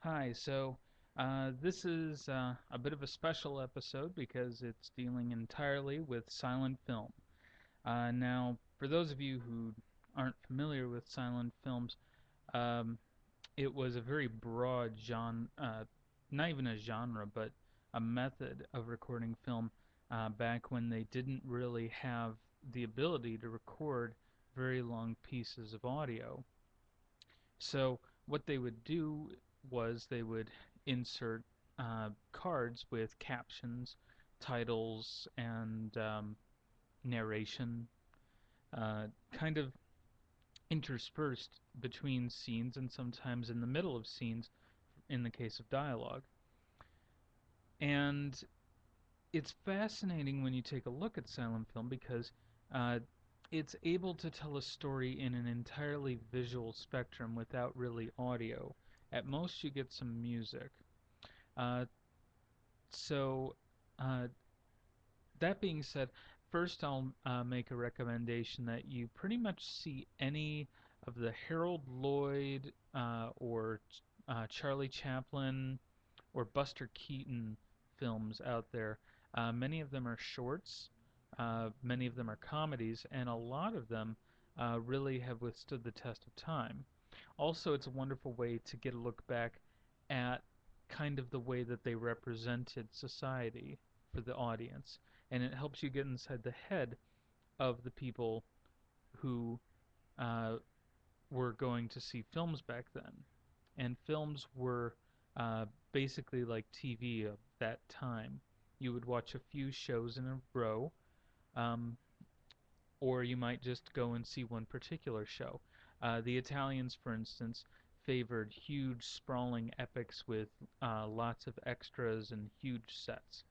Hi, this is a bit of a special episode because it's dealing entirely with silent film. Now, for those of you who aren't familiar with silent films, um, it was a very broad genre, not even a genre, but a method of recording film back when they didn't really have the ability to record very long pieces of audio. So what they would do was they would insert cards with captions, titles, and narration, kind of interspersed between scenes and sometimes in the middle of scenes in the case of dialogue. And it's fascinating when you take a look at silent film because uh, it's able to tell a story in an entirely visual spectrum without really audio. At most, you get some music. Uh, so, uh, that being said, first I'll make a recommendation that you pretty much see any of the Harold Lloyd or Charlie Chaplin or Buster Keaton films out there. Many of them are shorts, many of them are comedies, and a lot of them really have withstood the test of time. Also, it's a wonderful way to get a look back at kind of the way that they represented society for the audience, and it helps you get inside the head of the people who uh, were going to see films back then. And films were uh, basically like TV of that time. You would watch a few shows in a row, um, or you might just go and see one particular show. The Italians, for instance, favored huge, sprawling epics with lots of extras and huge sets.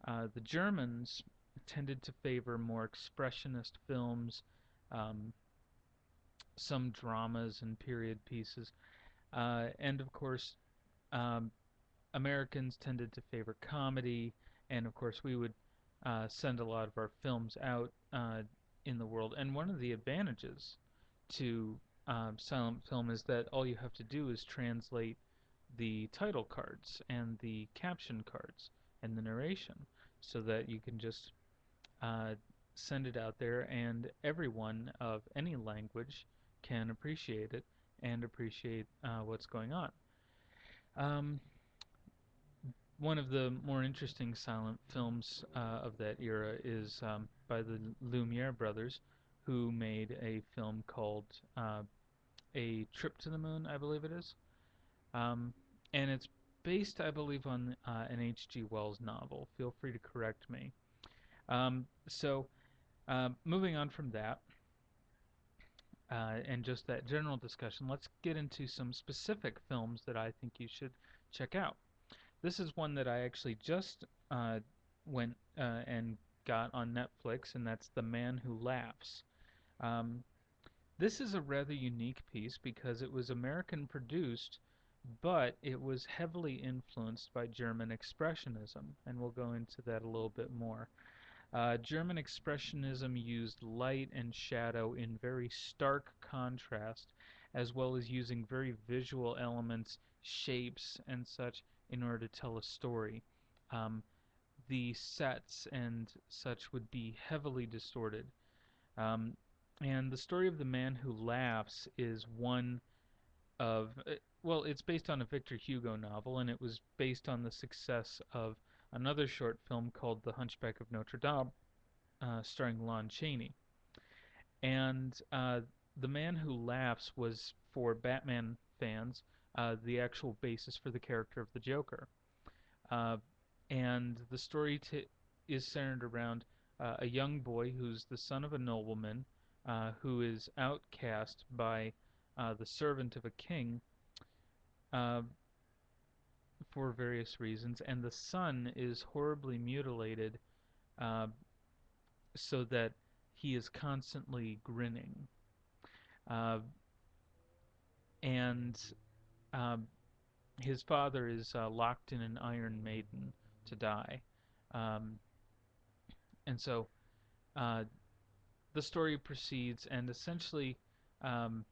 The Germans tended to favor more expressionist films, um, some dramas and period pieces, and of course, um, Americans tended to favor comedy, and of course, we would send a lot of our films out in the world. And one of the advantages to silent film is that all you have to do is translate the title cards and the caption cards and the narration so that you can just uh, send it out there and everyone of any language can appreciate it and appreciate what's going on. Um, One of the more interesting silent films of that era is by the Lumiere Brothers, who made a film called A Trip to the Moon, I believe it is. Um, and it's based, I believe, on an H.G. Wells novel. Feel free to correct me. Moving on from that, and just that general discussion, let's get into some specific films that I think you should check out. This is one that I actually just went and got on Netflix, and that's The Man Who Laughs. Um, this is a rather unique piece because it was American produced, but it was heavily influenced by German Expressionism, and we'll go into that a little bit more. German Expressionism used light and shadow in very stark contrast, as well as using very visual elements, shapes, and such in order to tell a story. Um, the sets and such would be heavily distorted. Um, and the story of the man who laughs is one of, well, it's based on a Victor Hugo novel, and it was based on the success of another short film called The Hunchback of Notre Dame, starring Lon Chaney. And The Man Who Laughs was, for Batman fans, the actual basis for the character of the Joker. Uh, and the story is centered around a young boy who's the son of a nobleman who is outcast by the servant of a king uh, for various reasons, and the son is horribly mutilated uh, so that he is constantly grinning. Uh, and um, his father is locked in an Iron Maiden to die. Um, and so uh, the story proceeds, and essentially, um,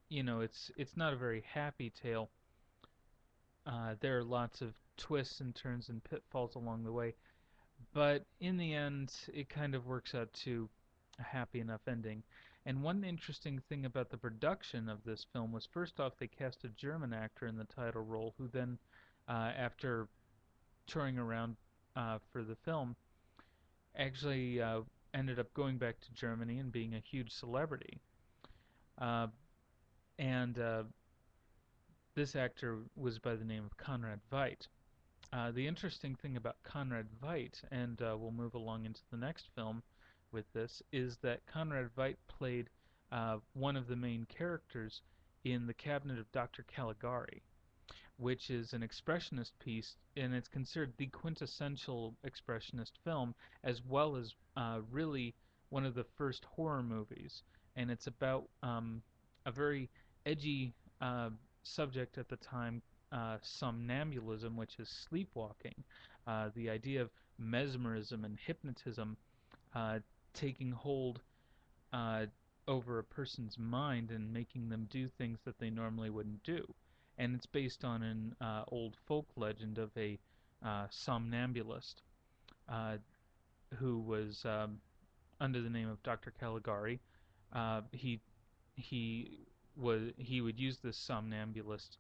it's not a very happy tale, There are lots of twists and turns and pitfalls along the way, but in the end, it kind of works out to a happy enough ending. And one interesting thing about the production of this film was, first off, they cast a German actor in the title role, who then, after touring around for the film, actually ended up going back to Germany and being a huge celebrity. Uh, and this actor was by the name of Conrad Veidt. The interesting thing about Conrad Veidt, and we'll move along into the next film with this, is that Conrad Veidt played one of the main characters in The Cabinet of Dr. Caligari, which is an expressionist piece, and it's considered the quintessential expressionist film, as well as really one of the first horror movies. And it's about a very edgy subject at the time, somnambulism, which is sleepwalking. The idea of mesmerism and hypnotism uh, taking hold uh, over a person's mind and making them do things that they normally wouldn't do. And it's based on an old folk legend of a somnambulist uh, who was under the name of Dr. Caligari. Uh, he he would use this somnambulist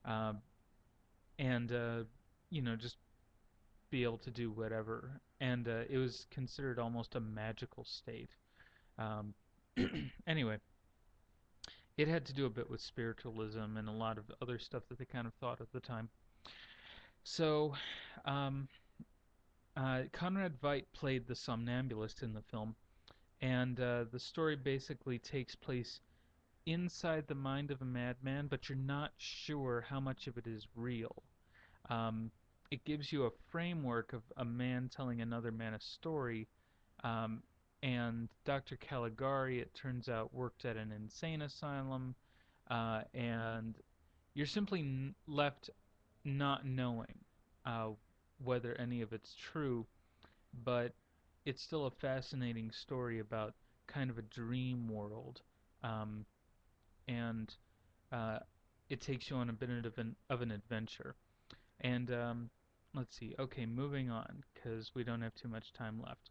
uh, and just be able to do whatever, and it was considered almost a magical state. Um, anyway, it had to do a bit with spiritualism and a lot of other stuff that they kind of thought at the time. So, um, Conrad Veidt played the somnambulist in the film, and the story basically takes place inside the mind of a madman, but you're not sure how much of it is real. Um, it gives you a framework of a man telling another man a story, um, and Dr. Caligari, it turns out, worked at an insane asylum, and you're simply left not knowing uh, whether any of it's true, but it's still a fascinating story about kind of a dream world, um, and uh, it takes you on a bit of an adventure. And let's see. Okay, moving on because we don't have too much time left.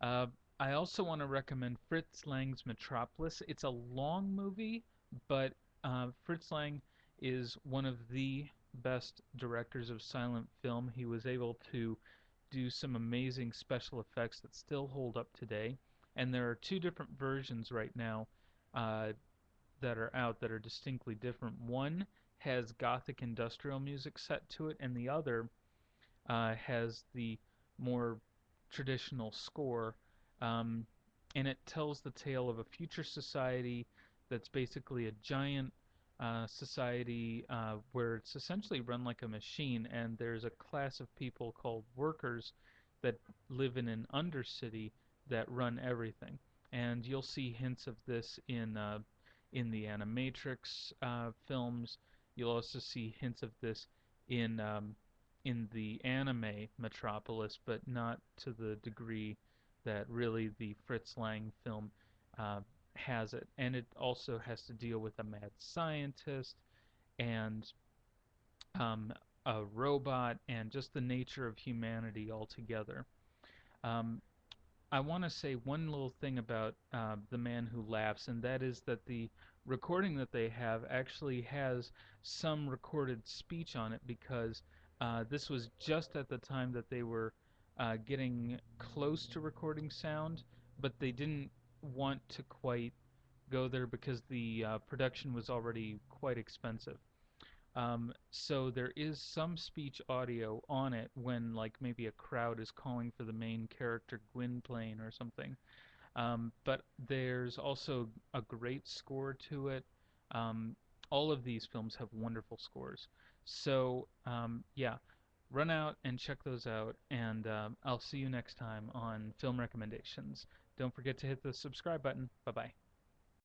Uh, I also want to recommend Fritz Lang's Metropolis. It's a long movie, but Fritz Lang is one of the best directors of silent film. He was able to do some amazing special effects that still hold up today. And there are two different versions right now uh, that are out that are distinctly different. One has gothic industrial music set to it, and the other has the more traditional score, um, and it tells the tale of a future society that's basically a giant society where it's essentially run like a machine, and there's a class of people called workers that live in an undercity that run everything. And you'll see hints of this in the Animatrix films. You'll also see hints of this in in the anime Metropolis, but not to the degree that really the Fritz Lang film uh, has it. And it also has to deal with a mad scientist and um, a robot and just the nature of humanity altogether. Um, I want to say one little thing about The Man Who Laughs, and that is that the recording that they have actually has some recorded speech on it because this was just at the time that they were getting close to recording sound, but they didn't want to quite go there because the production was already quite expensive. So there is some speech audio on it when like maybe a crowd is calling for the main character Gwynplaine or something. But there's also a great score to it. Um, all of these films have wonderful scores. So yeah, run out and check those out, and I'll see you next time on Film Recommendations. Don't forget to hit the subscribe button. Bye bye.